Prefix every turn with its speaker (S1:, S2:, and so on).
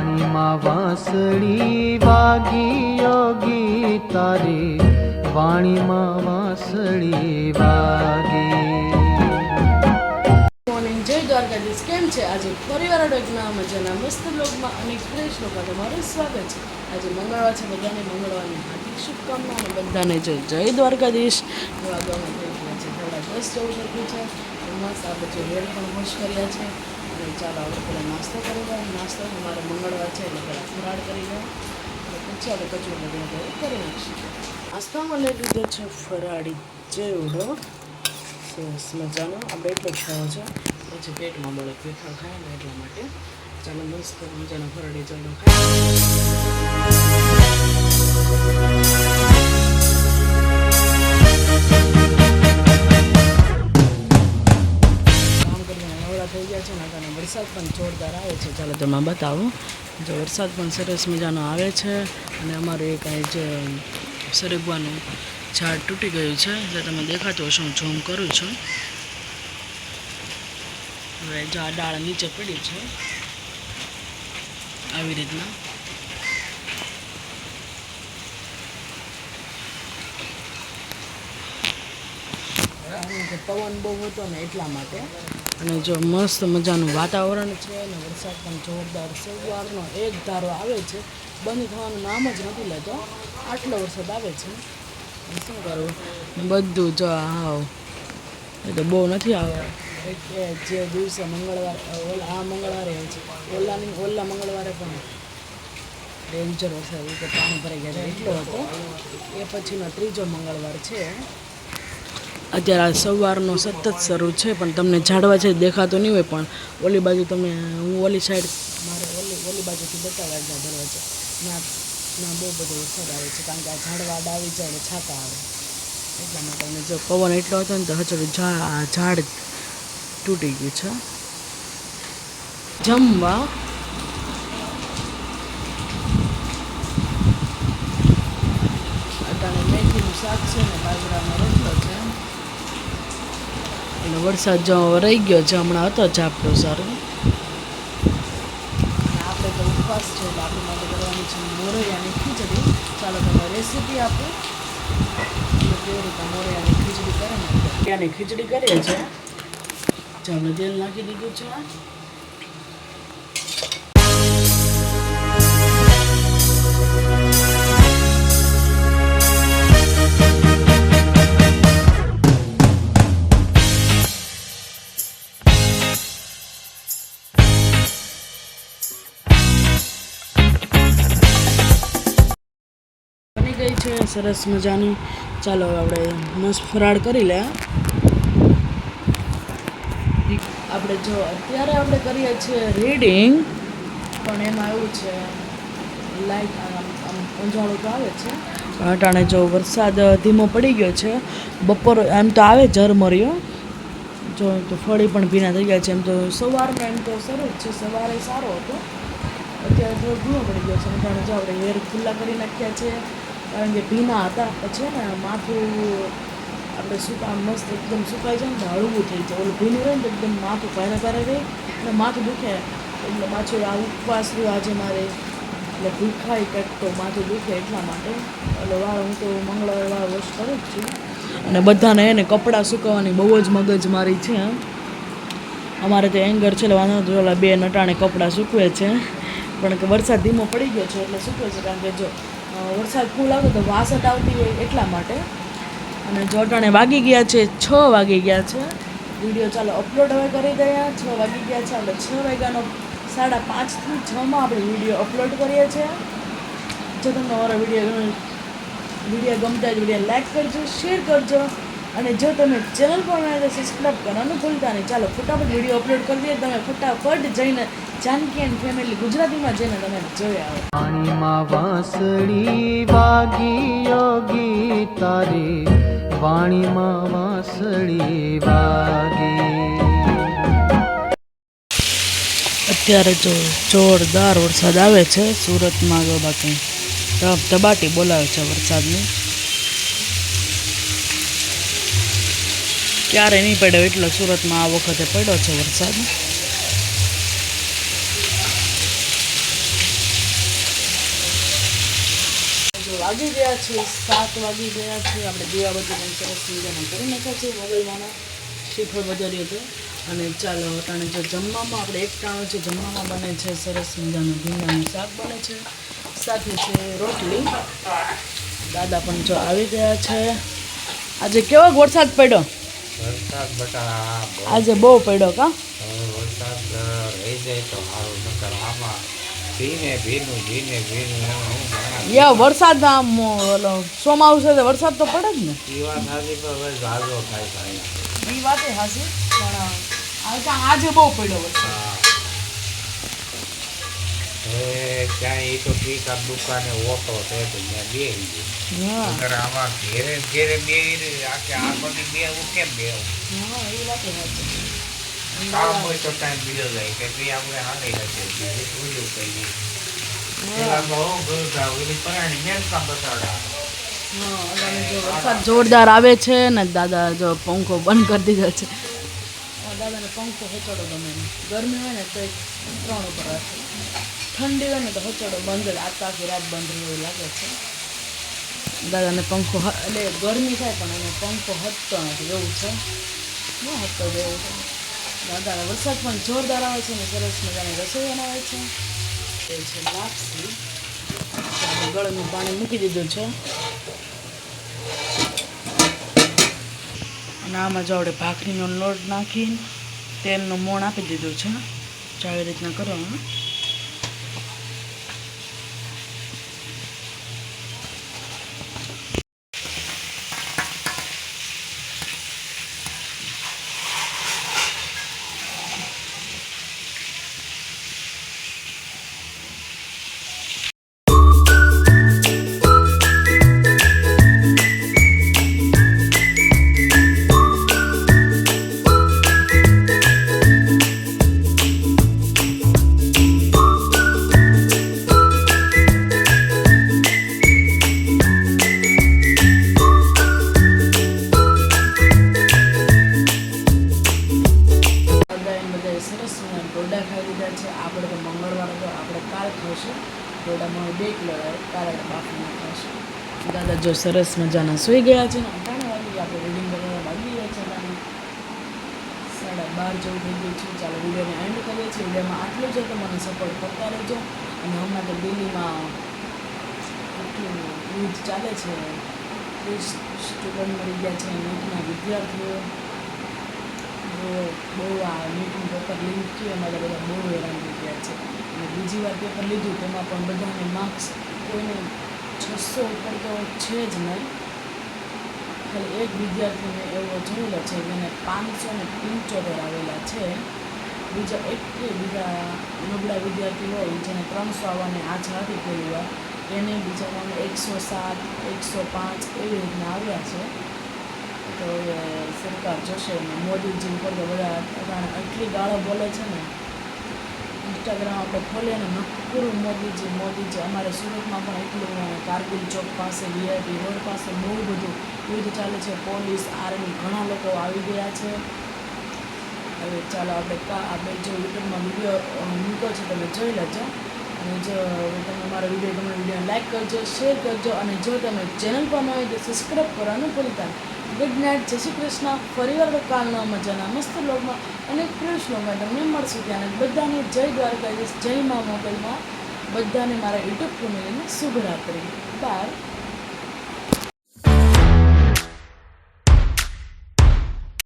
S1: વાણીમાં વાંસળી વાગી યોગી તારી વાણીમાં વાંસળી વાગી.
S2: મોર્નિંગ, જય દ્વારકાધીશ. કેમ છે? આજે પરિવાર ડોગના મજાના મસ્ત બ્લોગમાં અને ફ્રેશ લોકો તમારું સ્વાગત છે. આજે મંગળવાર છે, બધાને મંગળવારની હાર્દિક શુભકામના અને બધાને જય દ્વારકાધીશ. વાગવામાં થઈ ગયા છે 10:30 જેવું થઈ ગયું છે. મસ્ત આપણે જે હેર પણ વોશ કર્યા છે અને ચાલો આપણે પહેલાં નાસ્તો કરી દઈએ. નાસ્તો અમારે મંગળવાર છે એટલે પહેલાં ફરાળ કરી દઈએ અને પછી આપણે કચોરી વગેરે કરી નાખીશું. નાસ્તામાં લઈ લીધો છે ફરાળી ચેવડો, સરસ મજાનો. આપણે એટલો જ ખાવો છે, પછી પેટમાં બળે પેઠા ખાય ને એટલા માટે. ચાલો મસ્ત મજાનો ફરાળી ચેવડો થઈ ગયા છે ને અને વરસાદ પણ જોરદાર આવે છે. ચાલો તમે બતાવો. જો વરસાદ પણ સરસ મજાનો આવે છે અને અમારું એક અહીં જે સરગવાનું ઝાડ તૂટી ગયું છે, જે તમે દેખાતું હશે. હું ઝૂમ કરું છું. હવે જો આ ડાળ નીચે પડી છે આવી રીતના. પવન બહુ હતો ને એટલા માટે. અને જો મસ્ત મજાનું વાતાવરણ છે અને વરસાદ પણ જોરદાર સવારનો એક ધારો આવે છે, બંધ થવાનું નામ જ નથી લેતો. આટલો વરસાદ આવે છે. શું કરવું, બધું જો હાવ એ તો બહુ નથી આવે. જે દિવસે મંગળવાર આ મંગળવારે છે, ઓલા મંગળવારે પણ ડેન્જર વરસાદ કે પાણી ભરાઈ ગયા છે એટલો હતો. એ પછીનો ત્રીજો મંગળવાર છે. અત્યારે આ સવારનો સતત શરૂ છે, પણ તમને ઝાડવા છે દેખાતો નહીં હોય. પણ ઓલી બાજુ તમે, હું ઓલી સાઈડ મારે ઓલી બાજુથી બતાવવા ગયા દરવાજા ના બહુ બધો વરસાદ આવે છે, કારણ કે આ ઝાડવા આવી જાય એટલે છાતા આવે એટલા માટે. અને જો પવન એટલો હતો ને તો હજુ ઝાડ તૂટી ગયું છે. જમવા અત્યારે મેથીનું શાક છે ને બાજરાનો રોટલો છે. અને વરસાદ જો રહી ગયો છે, હમણાં હતો ઝાપટો સારું. અને આપણે તો ઉપવાસ છે એટલે આપણી માટે કરવાની છે મોરૈયાની ખીચડી. ચાલો તમે રેસીપી આપો. કેવી રીતે મોરૈયાની ખીચડી કરે ને, ત્યાંની ખીચડી કરીએ છીએ. ચાલો તેલ નાખી દીધું છે. ગઈ છે સરસ મજાની. ચાલો આપણે મસ્ત ફરાળ કરી લે. આપણે જો અત્યારે આપણે કરીએ છીએ રીડિંગ, પણ એમાં એવું છે લાઈટ આમ અંજાળું તો આવે છે. અટાણે જો વરસાદ ધીમો પડી ગયો છે. બપોર એમ તો આવે ઝરમર્યો, જો તો ફળી પણ ભીના થઈ ગયા છે. એમ તો સવારમાં એમ તો સરસ છે, સવારે સારો હતો. અત્યારે થોડો ધીમો પડી ગયો છે. અટાણે જો આપણે હેર ખુલ્લા કરી નાખ્યા છે, કારણ કે ભીના હતા. પછી ને માથું આપણે મસ્ત એકદમ સુકાઈ જાય ને તો હળવું થઈ જાય. ઓલું ભીનું રહે ને તો એકદમ માથું ભારે ભારે રહે અને માથું દુખે. એટલે પાછું આ ઉપવાસ રહ્યો આજે મારે, એટલે ભૂખાય કંઈક તો માથું દુખે એટલા માટે. એટલે હું તો મંગળવારે વોશ કરું જ છું. અને બધાને એને કપડાં સુકવવાની બહુ જ મગજમારી છે. અમારે તો એંગર છે એટલે વાંધો નથી. ઓલા બે નટાણે કપડાં સૂકવે છે, પણ કે વરસાદ ધીમો પડી ગયો છે એટલે સૂકવે છે. કારણ કે જો વરસાદ ફૂલ આવતો તો વાસટ આવતી હોય એટલા માટે. અને જોટાણે વાગી ગયા છે 6 વાગી ગયા છે. વિડીયો ચાલો અપલોડ હવે કરી દઈએ. 6 વાગી ગયા છે. આપણે 6 વાગ્યાનો 5:30થી 6માં આપણે વિડીયો અપલોડ કરીએ છીએ. જો તમને અમારો વિડીયો ગમતા હોય વિડીયો લાઈક કરજો, શેર કરજો, અને જો તમે ચેનલ પર નવા તો સબસ્ક્રાઈબ કરવાનું ભૂલતા નહીં. ચાલો ફટાફટ વિડીયો અપલોડ કરી દઈએ. તમે ફટાફટ જઈને જાનકી એન્ડ ફેમિલી ગુજરાતીમાં જઈને તમે જોઈ આવો.
S1: વાણીમાં વાંસળી વાગી યોગી તારી વાણીમાં વાંસળી વાગી.
S2: અત્યારે જો જોરદાર વરસાદ આવે છે સુરતમાં. તો બાકી ધબાટી બોલાવે છે વરસાદની. ક્યારે નહીં પડ્યો એટલો સુરતમાં આ વખતે પડ્યો છે વરસાદ. વાગી ગયા છે 7 વાગી ગયા છે. આપણે દીવાબત્તી પણ સરસ મજાના કરી નાખ્યા છે. મોગલમાંના શ્રીફળ વધાર્યું હતું. અને ચાલો અટાણે જો જમવામાં આપણે એક ટાણું છે જમવામાં બને છે સરસ મજાનું ભીંડાનું શાક બને છે, સાથે છે રોટલી. દાદા પણ જો આવી ગયા છે. આજે કેવો વરસાદ પડ્યો?
S3: વરસાદ બટા
S2: આજે બહુ પડ્યો કા?
S3: વરસાદ રહી જાય તો સારું, નકર આમાં ભીનું
S2: યા વરસાદ આમ ઓલો ચોમાસું છે તો વરસાદ તો પડે જ ને.
S3: પીવા થાતી પર હવે ઝાઝો થાય થાય.
S2: એ વાતે હાસી પણ આજે બહુ પડ્યો વરસાદ.
S3: હા હવે ક્યાંય એ તો ઠીક આ દુકાને ઓટો છે તો ત્યાં બેસી ગયું.
S2: હા
S3: નકર આમાં ઘેરે ઘેરે બેસી આખે આ બધી બેવું કેમ બેવું?
S2: હા એ વાતે હાસી.
S3: કામ હોય તો ટાઈમ બીજો જાય કે ભાઈ આપણે હાલી શકીએ પૂરું કહીએ. પેલા બહુ ગરતા ઓલી પરાણી મેન કામ બતાડા.
S2: હા અને જો વરસાદ જોરદાર આવે છે ને દાદા જો પંખો બંધ કરી દીધો છે. દાદાને પંખો હચોડો ગમે નહીં. ગરમી હોય ને તો 3 ઉપર રાખે, ઠંડી હોય ને તો હચોડો બંધ જ આખી રાત બંધ રહે એવું લાગે છે. દાદાને પંખો એટલે ગરમી થાય પણ એને પંખો હટતો નથી એવું છે, ન હટતો જ એવું છે. દાદાને વરસાદ પણ જોરદાર આવે છે ને સરસ મજાની રસોઈ બનાવે છે. એ છે લાપસી. ગળનું પાણી મૂકી દીધું છે અને આમાં જો આપણે ભાખરીનો લોટ નાખીને તેલનું મોણ આપી દીધું છે. જો આવી રીતના કરવાનું. સરસ ડોડા ખાઈ લીધા છે. આપણે તો મંગળવાર હતો, આપણે કાલ ખાઈશું. ડોડામાં 2 કિલો કાલે બાફીને ખાઈશું. દાદા જો સરસ મજાના સૂઈ ગયા છે ને 3 વાગે આપણે રીડિંગ કરવા વાગી ગયા છે. 12:30 જેવું થઈ ગયું છે. ચાલો વિડીયોને એન્ડ કરીએ છીએ. વિડીયોમાં આટલું જ તો મને સપોર્ટ કરતા રહેજો. અને હમણાં તો દિલ્હીમાં એટલું યુદ્ધ ચાલે છે, 30 સ્ટુડન્ટ મરી ગયા છે, નીટના વિદ્યાર્થીઓ. બહુ આ નીટનું પેપર લીક થયું એમાં બધા બહુ હેરાન થઈ ગયા છે. અને બીજી વાર પેપર લીધું તેમાં પણ બધાને માર્ક્સ કોઈને 600 ઉપર તો છે જ નહીં. ખાલી એક વિદ્યાર્થીને એવો જોયેલો છે જેને 575 આવેલા છે. બીજા નબળા વિદ્યાર્થી હોય જેને 300 આવવાની આછા હતી પહેલી વાર, એને બીજાને 107, 105 એવી રીતના આવ્યા છે. તો એ સરકાર જોશે ને મોદીજી ઉપર તો બધા એટલી ગાળો બોલે છે ને. ઇન્સ્ટાગ્રામ આપણે ખોલીએ ને નકરું મોદીજી. અમારે સુરતમાં પણ એટલું કારગિલ ચોક પાસે VIP રોડ પાસે બહુ બધું યુદ્ધ ચાલે છે. પોલીસ, આર્મી ઘણા લોકો આવી ગયા છે. હવે ચાલો આપણે જો યુટ્યુબમાં વિડીયો મૂકો છે તમે જોઈ લેજો. અને જો તમે મારો વિડીયો લાઈક કરજો, શેર કરજો. અને જો તમે ચેનલ પર ન હોય તો સબસ્ક્રાઈબ કરવાનું ભૂલતા નહીં. ગુડ નાઇટ, જય શ્રી કૃષ્ણ. ફરીવાર કાલના મજાના મસ્ત લોગમાં અને પ્રિય શ્લોકમાં તમને મળશું. ત્યાં બધાને જય દ્વારકાધીશ, જય મા મોગલમાં. બધાને મારા યુટ્યુબ ફેમિલીને શુભરાત્રિ. બાય.